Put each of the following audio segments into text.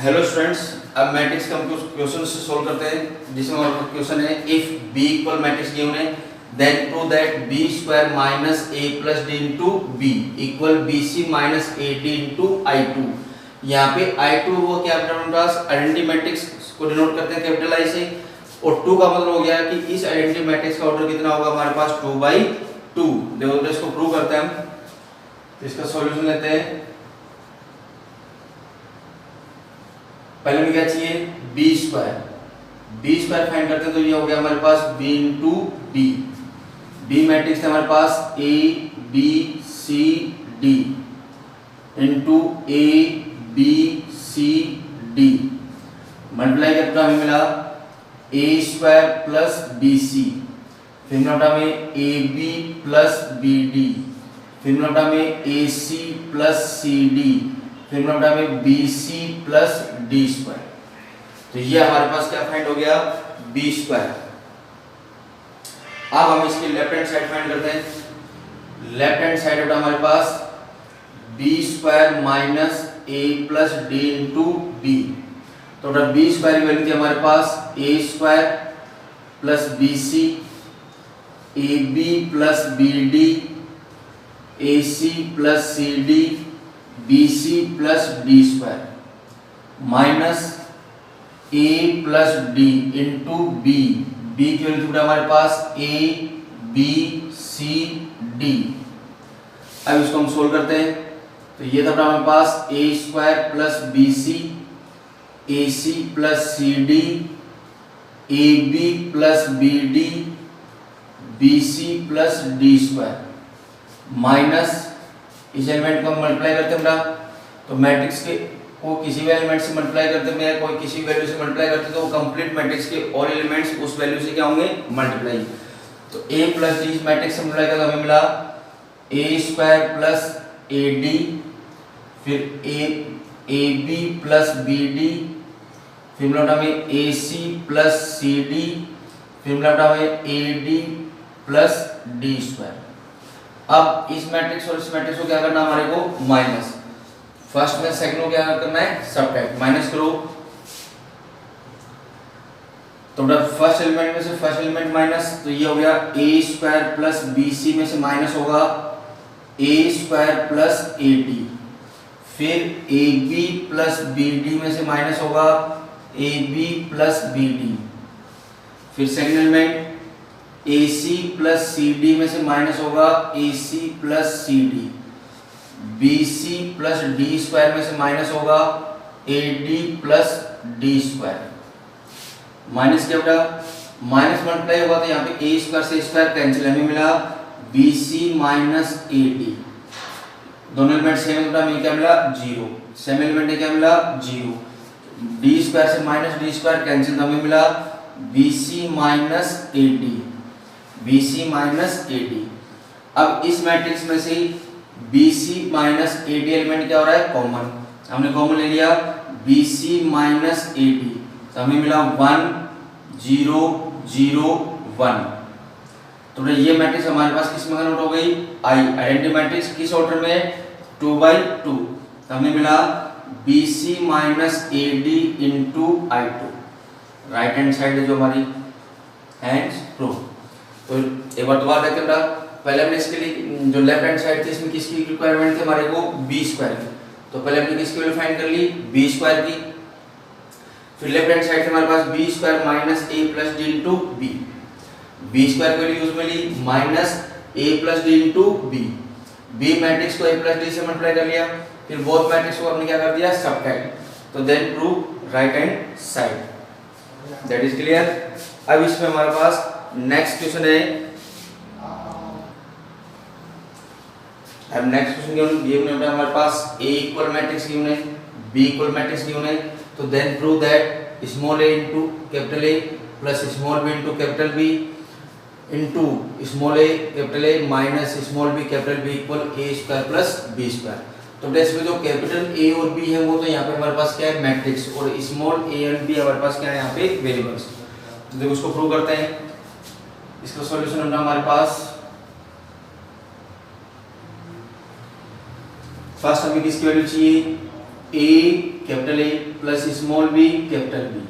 Hello students, अब matrix का question से सोल्व करते हैं, जिसमें हमारा क्वेश्चन है if b equal matrix given है then prove that b square minus a plus d into b equal bc minus ad into i2। यहाँ पे i2 वो क्या आइडेंटिटी मैट्रिक्स को डिनोट करते हैं कैपिटल I से, और 2 का मतलब हो गया कि इस आइडेंटिटी मैट्रिक्स का ऑर्डर कितना होगा हमारे पास 2/2। देखो तो इसको प्रूव करते हैं हम, तो इसका सॉल्यूशन लेते हैं। पहले में क्या चाहिए बी स्क्वायर फाइंड करते हैं, तो ये हो गया हमारे पास b इंटू बी मैट्रिक्स है हमारे पास a b c d into a b c d multiply करके हमें मिला a square plus B C, फिर मिला में a b plus B D, फिर मिला में a c plus C D, फिर मिला में B C plus D square. तो ये हमारे पास क्या फाइंड हो गया बी स्क्वायर। अब हम इसकी लेफ्ट हैंड साइड फाइंड करते हैं। लेफ्ट हैंड साइड होता हमारे पास B square minus A plus D into B. तो बी स्क्वायर की वैल्यू थी हमारे पास A square plus B C, A B plus B D, A C plus C D, B C plus D square minus A plus D into B. B की value हमारे पास A B C D. अब इसको हम solve करते हैं, तो ये था हमारे पास A square plus B C, A C plus C D, A B plus B D, B C plus D square minus इस एलिमेंट को हम मल्टीप्लाई करते हैं, तो मैट्रिक्स के को किसी भी एलिमेंट से मल्टीप्लाई करते हैं, कोई किसी वैल्यू से मल्टीप्लाई करते हैं, तो कंप्लीट मैट्रिक्स के और एलिमेंट्स उस वैल्यू से क्या होंगे मल्टीप्लाई। तो a प्लस डी मैट्रिक्स से मल्टीप्लाई करते हमें मिला a square plus A D, फिर A B plus B D, फिर मिला हमें ए सी प्लस सी डी, फिर मिला हमें ए डी प्लस डी स्क्वायर। अब इस मैट्रिक्स और इस मैट्रिक्स को क्या करना हमारे को माइनस, फर्स्ट में सेकंड को क्या करना है सबट्रैक्ट, माइनस करो। तो फर्स्ट एलिमेंट में से फर्स्ट एलिमेंट माइनस, तो ये हो गया A square plus B C में से माइनस होगा A square plus A D, फिर A B plus B D में से माइनस होगा A B plus B D, फिर second element A C plus C D में से माइनस होगा A C plus C D, B C plus D square में से माइनस होगा A D plus D square. Minus क्या होगा माइनस मल्टीप्लाई होगा, तो यहाँ पे ए स्क्वायर से स्क्वायर कैंसिल, हमें मिला B C minus A D. दोनों एलिमेंट सेम होगा, हमें क्या मिला 0, सेम एलिमेंट ने क्या मिला 0। डी स्क्वायर से माइनस डी स्क्वायर कैंसिल, हमें मिला B C minus A D, B C minus A D. अब इस मैट्रिक्स में से B C minus A D element क्या हो रहा है कॉमन, हमने कॉमन ले लिया B C minus A D, तो हमें मिला 1 0 0 1। तो ये मैट्रिक्स हमारे पास किस में कन्वर्ट हो गई आइडेंटिटी मैट्रिक्स किस ऑर्डर में 2/2। तो हमें मिला B C minus A D into i2, right hand side है जो हमारी हैंड्स प्रूव। तो एक बार दोबारा देखते हैं, पहले हमने इसके लिए जो लेफ्ट हैंड साइड थी इसमें किसकी रिक्वायरमेंट थी हमारे को बी स्क्वायर की, तो पहले हमने किसकी वैल्यू फाइंड कर ली बी स्क्वायर की। फिर लेफ्ट हैंड साइड से हमारे पास B square minus A plus D into B, B square की वैल्यू यूज में ली minus A plus D into B, B matrix को ए प्लस डी से मल्टीप्लाई कर लिया, फिर बोथ मैट्रिक्स को हमने क्या कर दिया सबट्रैक्ट, तो then prove right hand side. That is clear. अब इसमें हमारे पास नेक्स्ट क्वेश्चन है, अब नेक्स्ट क्वेश्चन गिवन है हमारे पास a इक्वल मैट्रिक्स गिवन है, b इक्वल मैट्रिक्स गिवन है, तो then prove that small a into capital A plus small b into capital B into small a capital A minus small b capital B equal a square plus b square. तो इसमें जो capital A और B है वो तो यहाँ पे हमारे पास क्या है मैट्रिक्स, और स्मॉल a एंड b हमारे पास क्या है यहाँ पे वेरिएबल्स। तो देखो उसको प्रूव करते हैं। इसका सॉल्यूशन होगा हमारे पास, फर्स्ट हमें किसकी वैल्यू चाहिए a capital A plus small B capital B.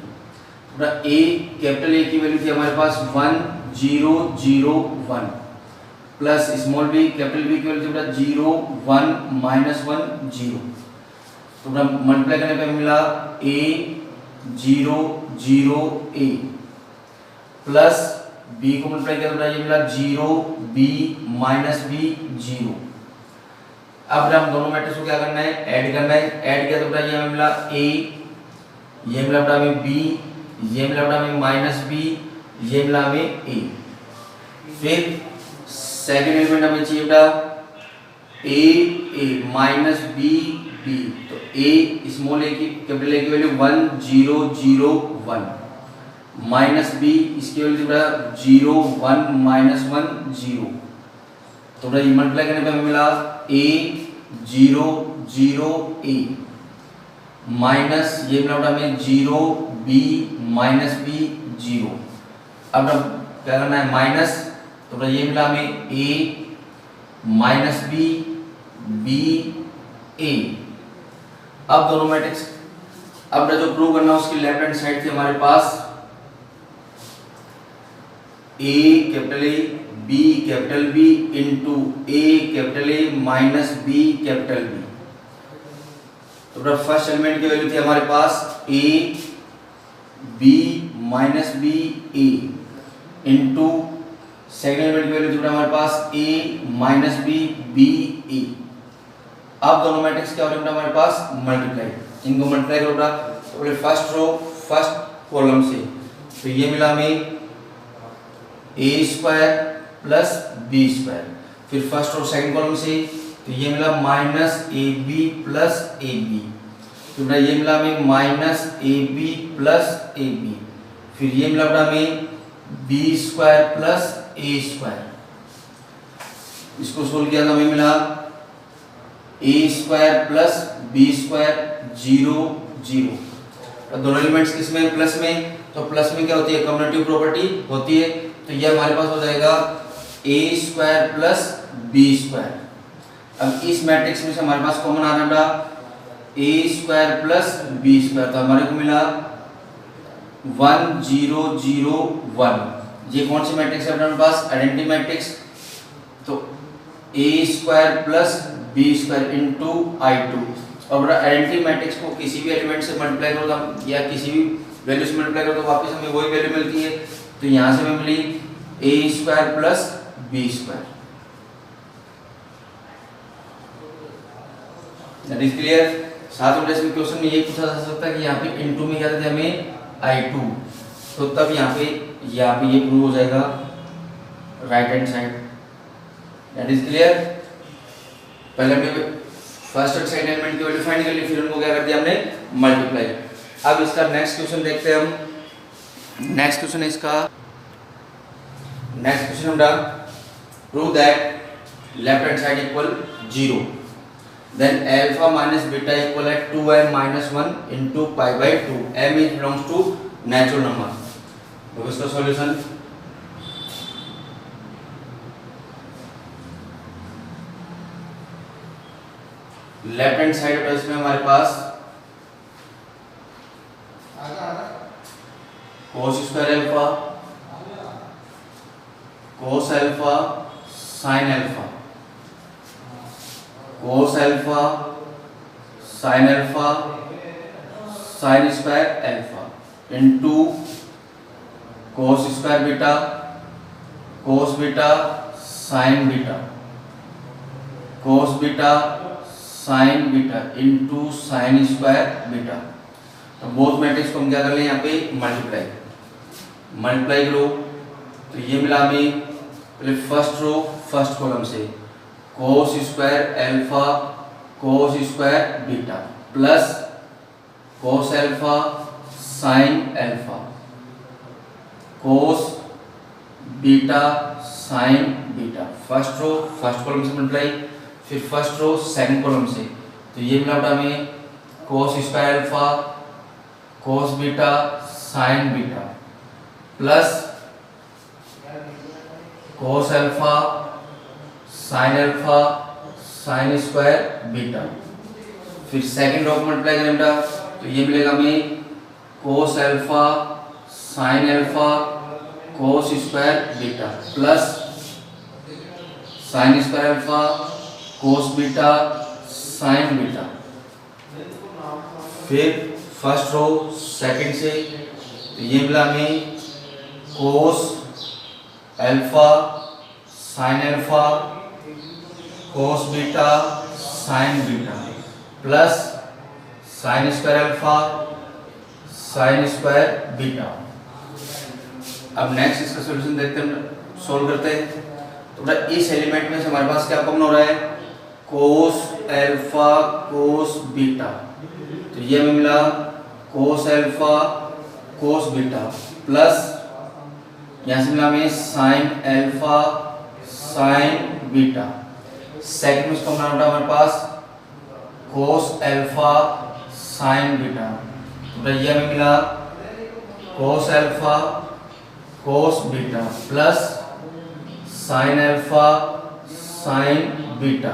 थोड़ा ए कैपिटल ए की वैल्यू थी हमारे पास 1 0 0 1 plus small B capital B की वैल्यू थी 0 1 -1 0। तो मल्टीप्लाई करने पे मिला a 0 0 a प्लस b को मल्टीप्लाई किया तो ये मिला 0 b -b 0। अब हम दोनों मैट्रिक्स को क्या करना है, ऐड करना है। ऐड किया तो ये हमें मिला a, ये मिला हमें b, ये मिला हमें -b, ये मिला हमें a। फिर सेकंड एलिमेंट हमें चाहिए बेटा a -b b। तो a स्मॉल a की कैपिटल a की वैल्यू 1 0 0 1 माइनस b इसकी वैल्यू बेटा 0 1 -1 0। तो ये मल्टीप्लाई करने पे हमें मिला a 0 0 a माइनस ये मिला हमें 0 b -b 0। अब क्या करना है माइनस, तो ये मिला हमें a -b b a। अब दोनों मैट्रिक्स अब जो प्रूव करना है उसकी लेफ्ट हैंड साइड थी हमारे पास a capital A b capital B into a capital A minus b capital B। तो फर्स्ट एलिमेंट की वैल्यू थी हमारे पास a b -b a into second element की वैल्यू थी हमारे पास a -b b a। अब दोनों मैट्रिक्स क्या हो रहे हैं हमारे पास मल्टीप्लाई, इनको मल्टीप्लाई करो बेटा। तो फर्स्ट रो फर्स्ट कॉलम से तो ये मिला हमें a square plus b square. फिर फर्स्ट और सेकंड कॉलम से तो ये मिला -ab प्लस ab। फिर ये मिला हमें -ab प्लस ab। फिर ये मिला हमें b square plus a square. इसको सोल्व किया तो हमें मिला a square plus b square 0 0। तो दोनों एलिमेंट्स किसमें प्लस में, तो प्लस में क्या होती है कम्युटेटिव प्रॉपर्टी होती है। तो ये हमारे पास हो जाएगा a square plus b square. अब इस मैट्रिक्स में से हमारे पास कॉमन आ रहा है a square plus b square. तो हमारे को मिला 1 0 0 1। ये कौन सी मैट्रिक्स है हमारे पास आइडेंटिटी मैट्रिक्स। तो a square plus b square into i2। और आइडेंटिटी मैट्रिक्स को किसी भी एलिमेंट से मल्टीप्लाई करो तो या किसी भी वैल्यू से मल्टीप्लाई करो तो वापस हमें वही वैल्यू मिलती है। तो यहाँ से हमें मिली a square plus b square. That is clear. साथ में इसमें क्वेश्चन में ये पूछा जा सकता है कि यहाँ पे इनटू में क्या देते हमें i2, तो तब यहाँ पे ये प्रूव हो जाएगा right hand side. That is clear. पहले हमने फर्स्ट और सेकंड एलिमेंट की वैल्यू फाइंड कर ली, फिर उनको क्या कर दिया हमने मल्टीप्लाई। अब इसका नेक्स्ट क्वेश्चन देखते हैं हम। नेक्स्ट क्वेश्चन है इसका, नेक्स्ट क्वेश्चन हम done prove that left hand side equal 0 then alpha minus beta equal है 2m - 1 into π/2। m is belongs to natural number. तो इसका सॉल्यूशन लेफ्ट हैंड साइड पर इसमें हमारे पास cos square alpha cos alpha sin alpha cos alpha sin alpha sin square alpha into cos square beta cos beta sin beta cos beta sin beta into sin square beta. तो both matrix को हम क्या कर लें यहाँ पे multiply करो। तो ये मिला हमें पहले फर्स्ट रो फर्स्ट कॉलम से cos square alpha cos square beta plus cos alpha sin alpha cos beta sin beta. First row first column से मल्टीप्लाई, फिर फर्स्ट रो सेकंड कॉलम से। तो ये मिला हमें cos square alpha cos beta sin beta plus cos alpha sin square beta. फिर second row multiply करें बेटा तो ये मिलेगा हमें cos alpha sine alpha cos square beta plus sine square alpha cos beta sine beta. फिर first row second से तो ये मिला हमें cos alpha sine alpha cos beta sine beta plus sine square alpha sine square beta. अब next इसका solution देखते हैं, सोल्व करते हैं। तो इस एलिमेंट में से हमारे पास क्या कॉमन हो रहा है, कोस अल्फा कोस बीटा। तो ये हमें मिला cos alpha cos beta plus यहाँ से मिला हमें sign alpha sine beta. Second में कॉमन होता है हमारे पास कोस अल्फा साइन बीटा। तो ये हमें मिला cos alpha cos beta plus sign alpha sine beta.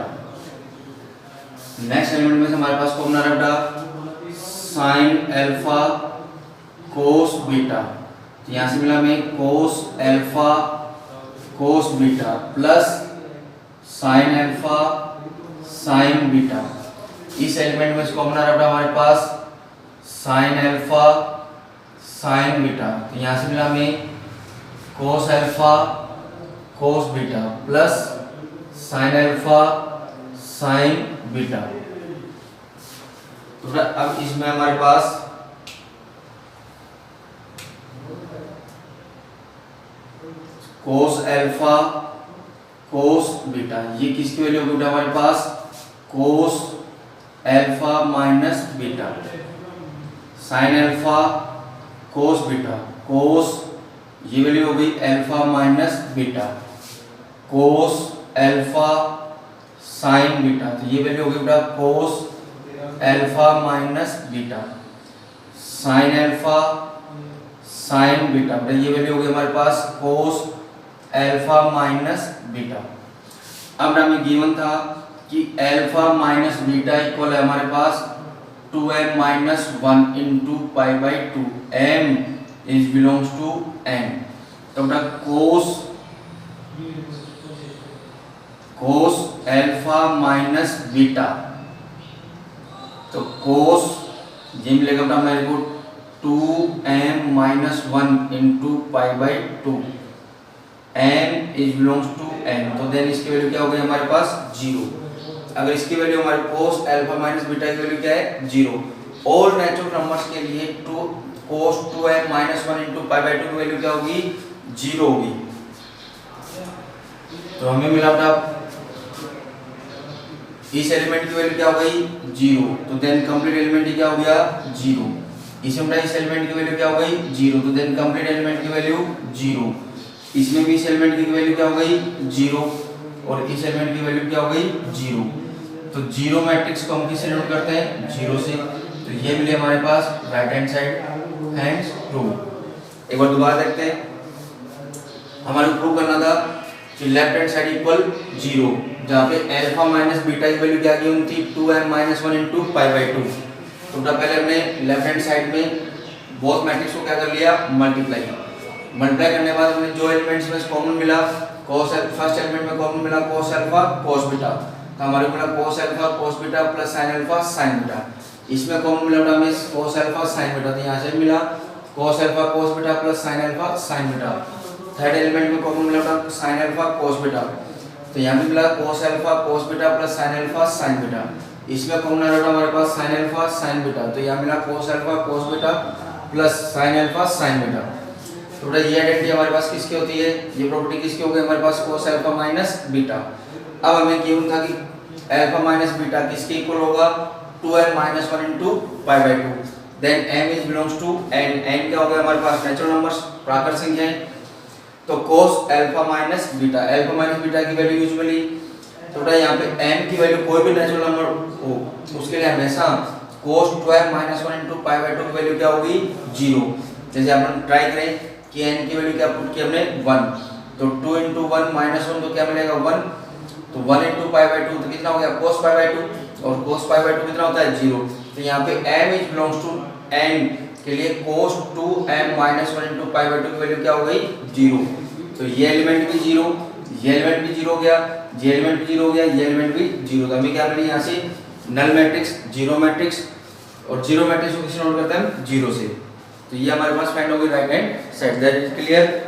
Next element में से हमारे पास कॉमन आ रहा है साइन अल्फा कोस बीटा। तो यहाँ से मिला हमें cos alpha cos beta plus sign alpha sine beta. इस एलिमेंट में से कॉमन आ रहा है हमारे पास साइन अल्फा साइन बीटा। तो यहाँ से मिला हमें cos alpha cos beta plus sign alpha sine beta. तो अब इसमें हमारे पास कोस अल्फा कोस बीटा, ये किसकी वैल्यू होगी बेटा हमारे पास cos alpha minus beta. Sine alpha cos beta cos ये वैल्यू हो गई alpha minus beta cos alpha sine beta. तो ये वैल्यू हो गई बेटा cos alpha minus beta sine alpha sine beta. बेटा ये वैल्यू हो गई हमारे पास कोस अल्फा माइनस बीटा। अब हमें गिवन था कि अल्फा माइनस बीटा इक्वल है हमारे पास 2m minus 1 into pi by 2 m is belongs to n। तो बेटा कोस अल्फा माइनस बीटा, तो कोस ये मिलेगा बेटा मेरे को 2m minus 1 into pi by 2 m is belongs to n। तो देन इसकी वैल्यू क्या हो गई हमारे पास 0। अगर इसकी वैल्यू हमारे कोस अल्फा माइनस बीटा की वैल्यू क्या है 0। ऑल नेचुरल नंबर्स के लिए कोस 2m minus 1 into pi by 2 की वैल्यू क्या होगी 0 होगी। तो हमें मिला बेटा इस एलिमेंट की वैल्यू क्या हो गई 0। तो देन कंप्लीट एलिमेंट क्या हो गया 0। इसमें बेटा इस एलिमेंट की वैल्यू क्या हो गई 0। तो देन कंप्लीट एलिमेंट की वैल्यू 0। इसमें भी इस एलिमेंट की वैल्यू क्या हो गई 0 और इस एलिमेंट की वैल्यू क्या हो गई 0। तो 0 मैट्रिक्स को हम किससे डिनोट करते हैं 0 से। तो ये मिले हमारे पास right hand side hence prove. एक बार दोबारा देखते हैं, हमारे प्रूव करना था कि लेफ्ट हैंड साइड इक्वल 0 जहाँ पे अल्फा माइनस बीटा की वैल्यू क्या गिवन थी 2m minus 1 into pi by 2। तो पहले हमने लेफ्ट हैंड साइड में बोथ मैट्रिक्स को क्या कर लिया मल्टीप्लाई करने के बाद हमें जो एलिमेंट्स में कॉमन मिला cos फर्स्ट एलिमेंट में कॉमन मिला cos अल्फा cos बीटा। तो हमारे को मिला cos alpha cos beta plus sin alpha sin beta. इसमें कॉमन मिला बेटा हमें cos अल्फा sin बीटा। तो यहाँ से मिला cos alpha cos beta plus sin alpha sin beta. Third element में कॉमन मिला बेटा sin अल्फा cos बीटा। तो यहाँ पे मिला cos alpha cos beta plus sin alpha sin beta. इसमें कॉमन आ रहा हमारे पास sin अल्फा sin बीटा। तो यहाँ मिला cos alpha cos beta plus sin alpha sin beta. तो बेटा ये आइडेंटिटी हमारे पास किसकी होती है, ये प्रॉपर्टी किसकी हो गई हमारे पास cos अल्फा माइनस बीटा। अब हमें गिवन था कि अल्फा माइनस बीटा किसके इक्वल होगा 2m minus 1 into pi by 2। Then m is belongs to n। n क्या हो गया हमारे पास नेचुरल नंबर्स प्राकृत संख्याएं। तो cos alpha minus beta, alpha minus beta की वैल्यू यूजुअली तो बेटा यहाँ पे m की वैल्यू कोई भी नेचुरल नंबर हो उसके लिए हमेशा cos 2m minus 1 into pi by 2 की वैल्यू क्या होगी 0। जैसे अपन ट्राई करें कि n की वैल्यू क्या पुट की हमने 1, तो 2 इंटू 1 माइनस 1 तो क्या मिलेगा 1। तो 1 इंटू पाई बाई 2 तो कितना हो गया cos पाई बाई 2 और cos पाई बाई 2 कितना होता है 0। तो यहाँ पे m is belongs to n के लिए cos 2m minus 1 into pi by 2 की वैल्यू क्या हो गई 0। तो ये एलिमेंट भी 0, ये एलिमेंट भी 0 हो गया, ये एलिमेंट भी 0 हो गया, ये एलिमेंट भी 0। तो हमें क्या करना है यहाँ से नल मैट्रिक्स, जीरो मैट्रिक्स, और जीरो मैट्रिक्स को किससे नोट करते हैं हम 0 से। तो ये हमारे पास फाइंड हो गई right hand side. That is clear.